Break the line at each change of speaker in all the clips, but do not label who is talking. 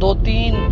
2-3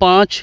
5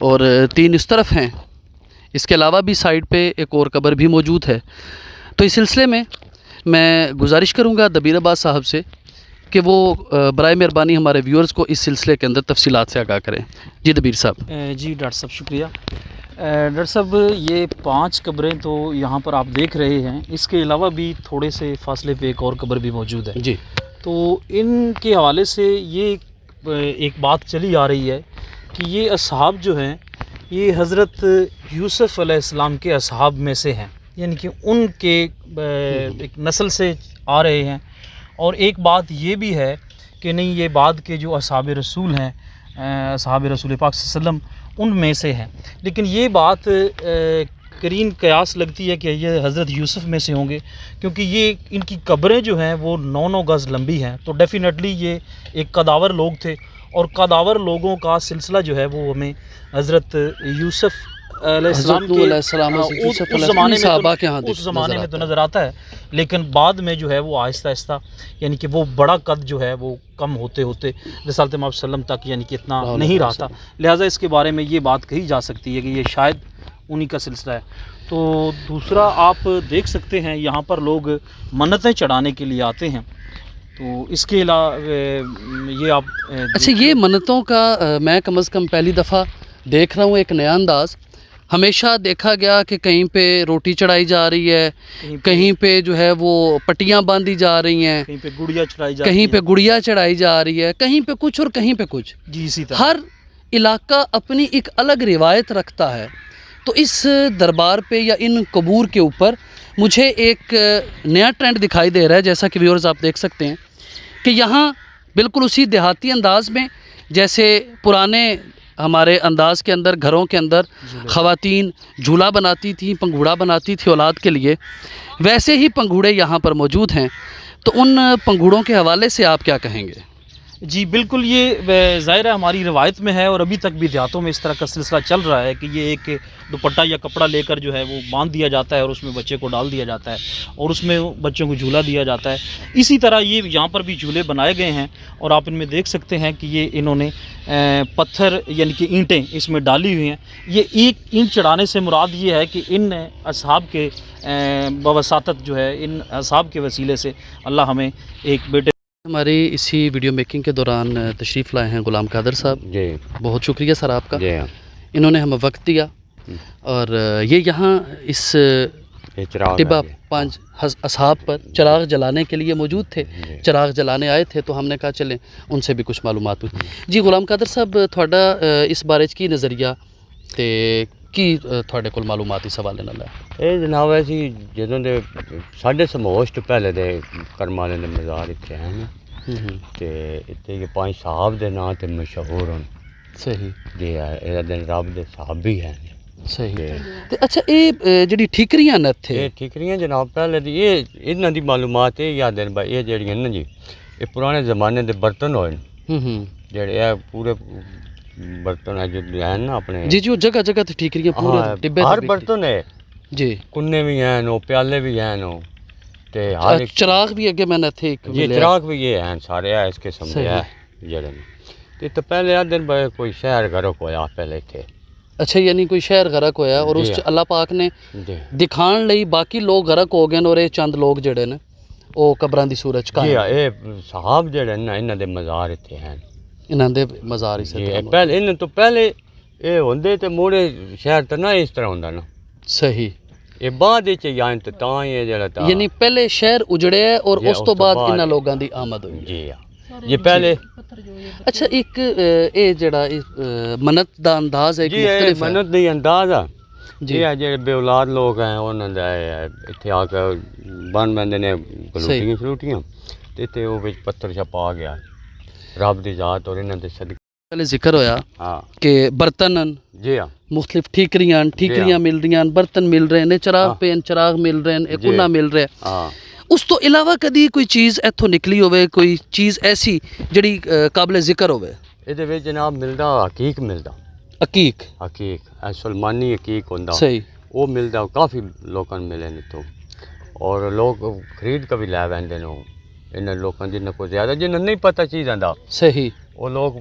اور 3 اس طرف ہیں. اس کے علاوہ بھی سائڈ پہ ایک اور قبر بھی موجود ہے. تو اس سلسلے میں میں گزارش کروں گا دبیر عباس صاحب سے کہ وہ برائے مہربانی ہمارے ویورز کو اس سلسلے کے اندر تفصیلات سے آگاہ کریں. جی دبیر صاحب.
جی ڈاکٹر صاحب شکریہ. ڈاکٹر صاحب یہ 5 قبریں تو یہاں پر آپ دیکھ رہے ہیں، اس کے علاوہ بھی تھوڑے سے فاصلے پہ ایک اور قبر بھی موجود ہے.
جی.
تو ان کے حوالے سے یہ ایک بات چلی آ رہی ہے کہ یہ اصحاب جو ہیں یہ حضرت یوسف علیہ السلام کے اصحاب میں سے ہیں، یعنی کہ ان کے ایک نسل سے آ رہے ہیں. اور ایک بات یہ بھی ہے کہ نہیں، یہ بعد کے جو اصحاب رسول ہیں، اصحاب رسول پاک صلی اللہ علیہ وسلم، ان میں سے ہیں. لیکن یہ بات قرین قیاس لگتی ہے کہ یہ حضرت یوسف میں سے ہوں گے، کیونکہ یہ ان کی قبریں جو ہیں وہ 9 گز لمبی ہیں. تو ڈیفینیٹلی یہ ایک قداور لوگ تھے، اور قداور لوگوں کا سلسلہ جو ہے وہ ہمیں حضرت یوسف علیہ السلام کے اس زمانے میں تو نظر آتا ہے. لیکن بعد میں جو ہے وہ آہستہ آہستہ، یعنی کہ وہ بڑا قد جو ہے وہ کم ہوتے ہوتے رسالت محمد صلی اللہ علیہ وسلم تک یعنی کہ اتنا نہیں رہا تھا. لہٰذا اس کے بارے میں یہ بات کہی جا سکتی ہے کہ یہ شاید انہی کا سلسلہ ہے. تو دوسرا آپ دیکھ سکتے ہیں یہاں پر لوگ منتیں چڑھانے کے لیے آتے ہیں. تو اس کے علاوہ یہ آپ
اچھا، یہ منتوں کا میں کم از کم پہلی دفعہ دیکھ رہا ہوں ایک نیا انداز. ہمیشہ دیکھا گیا کہ کہیں پہ روٹی چڑھائی جا رہی ہے، کہیں پہ جو ہے وہ پٹیاں باندھی جا رہی ہیں،
کہیں پہ گڑیا چڑھائی جا
کہیں پہ گڑیا چڑھائی جا رہی ہے، کہیں پہ کچھ اور کہیں پہ کچھ.
جی اسی طرح
ہر علاقہ اپنی ایک الگ روایت رکھتا ہے. تو اس دربار پہ یا ان قبور کے اوپر مجھے ایک نیا ٹرینڈ دکھائی دے رہا ہے، جیسا کہ ویورز آپ دیکھ سکتے ہیں کہ یہاں بالکل اسی دیہاتی انداز میں جیسے پرانے ہمارے انداز کے اندر گھروں کے اندر خواتین جھولا بناتی تھیں، پنگھوڑا بناتی تھی اولاد کے لیے، ویسے ہی پنگھوڑے یہاں پر موجود ہیں. تو ان پنگھوڑوں کے حوالے سے آپ کیا کہیں گے؟
جی بالکل، یہ ظاہر ہے ہماری روایت میں ہے، اور ابھی تک بھی دیہاتوں میں اس طرح کا سلسلہ چل رہا ہے کہ یہ ایک دوپٹہ یا کپڑا لے کر جو ہے وہ باندھ دیا جاتا ہے اور اس میں بچے کو ڈال دیا جاتا ہے اور اس میں بچوں کو جھولا دیا جاتا ہے. اسی طرح یہ یہاں پر بھی جھولے بنائے گئے ہیں، اور آپ ان میں دیکھ سکتے ہیں کہ یہ انہوں نے پتھر یعنی کہ اینٹیں اس میں ڈالی ہوئی ہیں. یہ ایک اینٹ چڑھانے سے مراد یہ ہے کہ ان اصحاب کے بواسطت جو ہے، ان اصحاب کے وسیلے سے اللہ ہمیں ایک بیٹے.
ہماری اسی ویڈیو میکنگ کے دوران تشریف لائے ہیں غلام قادر صاحب.
جی
بہت شکریہ سر آپ کا.
جی ہاں.
انہوں نے ہمیں وقت دیا، اور یہ یہاں اس ٹبا 5 اصحاب پر چراغ جلانے کے لیے موجود تھے، چراغ جلانے آئے تھے. تو ہم نے کہا چلیں ان سے بھی کچھ معلومات ہوئی. جی غلام قادر صاحب، تھوڑا اس بارے کی نظریہ تے کی تھوڑے کول معلومات اس حوالے نال ہے؟
یہ جناب ایسی جدوں دے ساڈے سموسٹ پہلے دے کرم والے دے مزار اتنے ہیں تے اتنے یہ 5 صحاب دے نام تے مشہور ہیں.
صحیح.
جی یہ دن رب دے صحابی ہیں.
صحیح. تے اچھا، یہ جڑی ٹھیکریاں نے اتھے،
یہ ٹھیکریاں جناب پہلے دی یہ انہاں دی معلومات یہ یاد ہیں بھائی، یہ جڑیاں نا جی یہ پرانے زمانے دے برتن ہوئے جڑے یہ پورے برتن ہے جو ہیں نا اپنے.
جی جی، وہ جگہ جگہ تے ٹھیکریاں پورے ٹبے
ہر برتن ہے
جی،
کنے بھی ہیں وہ پیالے بھی ہیں وہ تے ہر
چراغ بھی اگے میں نے تھے
یہ چراغ بھی یہ ہیں سارے ہے اس قسم کے ہے جڑے تے. تو پہلے آ دن بھائی کوئی شہر گھروں کو آیا پہلے تھے.
اچھا، یعنی کوئی شہر غرق ہویا اور اس اللہ پاک نے دکھان لئی باقی لوگ غرق ہو گئے، اور یہ چند لوگ جڑے نے وہ قبراں دی صورت چ
جی یہ صحاب جڑے نا انہاں دے مزار اتنے ہیں،
انہاں دے مزار اس
طرح پہلے انہاں تو پہلے یہ ہوندے تے موڑے شہر تے نہ اس طرح ہوندا نا.
صحیح.
یہ بعد وچ یا تے تاں یہ جڑا تا
یعنی پہلے شہر اجڑے اور اس تو بعد انہاں لوگاں دی آمد ہوئی.
جی یہ پہلے.
اچھا، ایک اے جڑا منت دا انداز ہے ایک مختلف ہے.
منت دی انداز ہے جی. یہ جڑے بے اولاد لوگ ہیں انہاں دا اتھے آ کے بن بندے نے گلوٹیاں شلوٹیاں تے وہ وچ پتھر چھپا گیا رب دی ذات اور انہاں دے صدقے. پہلے
ذکر ہویا کہ برتن
جی ہاں
مختلف ٹھیکریاں مل رہی ہیں، برتن مل رہے ہیں، چراغ پہ چراغ مل رہے ہیں، کنہ مل رہے ہیں. اس تو علاوہ کدی کوئی چیز ایتھوں نکلی ہوئے، کوئی چیز ایسی جڑی قابل ذکر ہوئے؟
یہ وچ جناب ملدا حقیق ملدا. حقیق سلمانی حقیق ہوندا.
صحیح.
وہ ملدا کافی لوکاں ملے نے تو، اور لوگ خرید کے بھی لے ویندے نے انہاں لوکاں جنہاں کو زیادہ جنہاں نہیں پتہ چیزاں دا.
صحیح.
وہ لوگ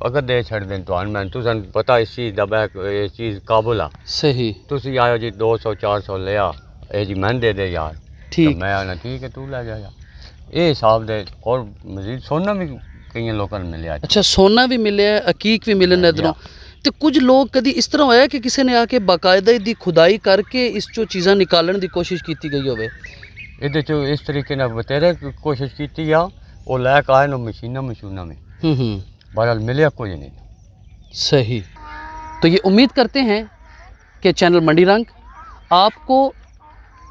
اگر دے چھڑ دیں تو میں تسن پتہ اس چیز دا یہ چیز قابل آ
صحیح
تسی آئے جی 200 400 لیا اے جی میں دے یار
ٹھیک
میں آنا ٹھیک ہے تو لے جا یار یہ حساب دے اور مزید سونا بھی کئی لوگوں نے ملیا
اچھا سونا بھی ملیا ہے عقیق بھی ملن ادھروں تو کچھ لوگ کدی اس طرح ہویا کہ کسی نے آ کے باقاعدہ دی کھدائی کر کے اس چو چیزاں نکالن دی کوشش کیتی گئی ہوئے
یہ چو اس طریقے نے بتیرے کوشش کی آ وہ لے کے آئے نا مشینہ میں بہرحال ملیا کوئی نہیں
صحیح تو یہ امید کرتے ہیں کہ چینل منڈی رنگ آپ کو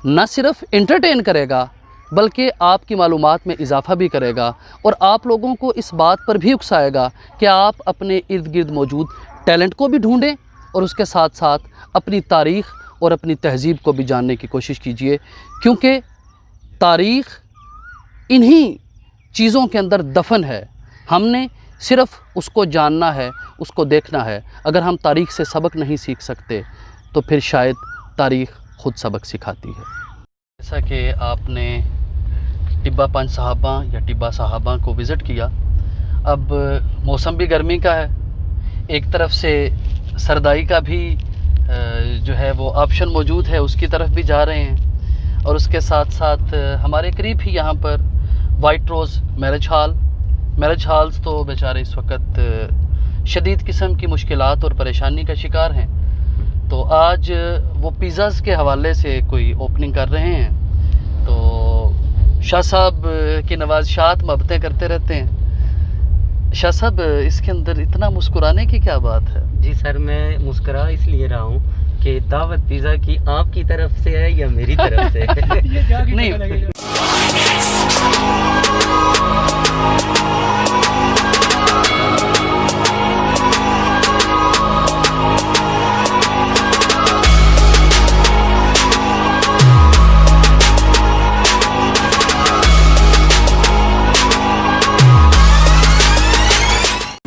نہ صرف انٹرٹین کرے گا بلکہ آپ کی معلومات میں اضافہ بھی کرے گا اور آپ لوگوں کو اس بات پر بھی اکسائے گا کہ آپ اپنے ارد گرد موجود ٹیلنٹ کو بھی ڈھونڈیں اور اس کے ساتھ ساتھ اپنی تاریخ اور اپنی تہذیب کو بھی جاننے کی کوشش کیجئے، کیونکہ تاریخ انہی چیزوں کے اندر دفن ہے۔ ہم نے صرف اس کو جاننا ہے، اس کو دیکھنا ہے۔ اگر ہم تاریخ سے سبق نہیں سیکھ سکتے تو پھر شاید تاریخ خود سبق سکھاتی ہے۔ جیسا کہ آپ نے ٹبہ پنج صحابہ یا ٹبہ صحابہ کو وزٹ کیا، اب موسم بھی گرمی کا ہے، ایک طرف سے سردائی کا بھی جو ہے وہ آپشن موجود ہے، اس کی طرف بھی جا رہے ہیں، اور اس کے ساتھ ساتھ ہمارے قریب ہی یہاں پر وائٹ روز میرج ہالز تو بیچارے اس وقت شدید قسم کی مشکلات اور پریشانی کا شکار ہیں، تو آج وہ پیزاز کے حوالے سے کوئی اوپننگ کر رہے ہیں، تو شاہ صاحب کی نوازشات محبتیں کرتے رہتے ہیں۔ شاہ صاحب اس کے اندر اتنا مسکرانے کی کیا بات ہے؟
جی سر، میں مسکرا اس لیے رہا ہوں کہ دعوت پیزا کی آپ کی طرف سے ہے یا میری طرف سے؟
نہیں،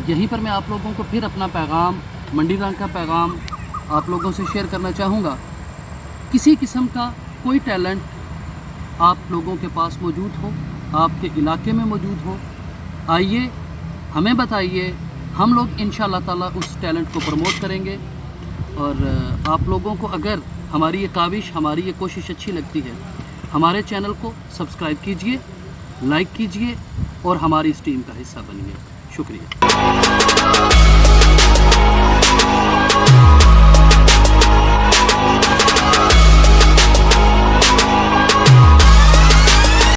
یہیں پر میں آپ لوگوں کو پھر اپنا پیغام، منڈی رنگ کا پیغام آپ لوگوں سے شیئر کرنا چاہوں گا۔ کسی قسم کا کوئی ٹیلنٹ آپ لوگوں کے پاس موجود ہو، آپ کے علاقے میں موجود ہو، آئیے ہمیں بتائیے، ہم لوگ انشاءاللہ تعالیٰ اس ٹیلنٹ کو پروموٹ کریں گے، اور آپ لوگوں کو اگر ہماری یہ کاوش، ہماری یہ کوشش اچھی لگتی ہے، ہمارے چینل کو سبسکرائب کیجئے، لائک کیجئے اور ہماری اس ٹیم کا حصہ بنیے۔ شکریہ۔